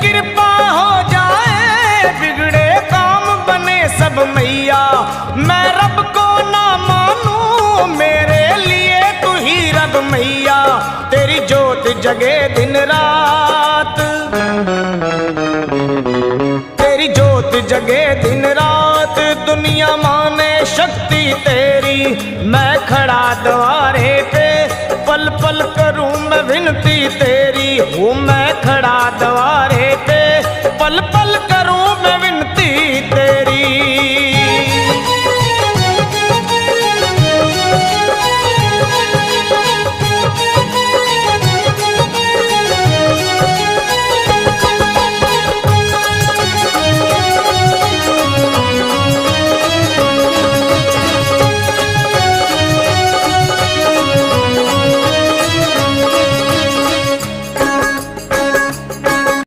कृपा हो जाए, बिगड़े काम बने सब मैया। मैं रब को ना मानूं, मेरे लिए तू ही रब मैया। तेरी जोत जगे दिन रात, तेरी जोत जगे दिन रात, दुनिया माने शक्ति तेरी। मैं खड़ा द्वारे पे, पल पल करूं मैं विनती तेरी। हूँ मैं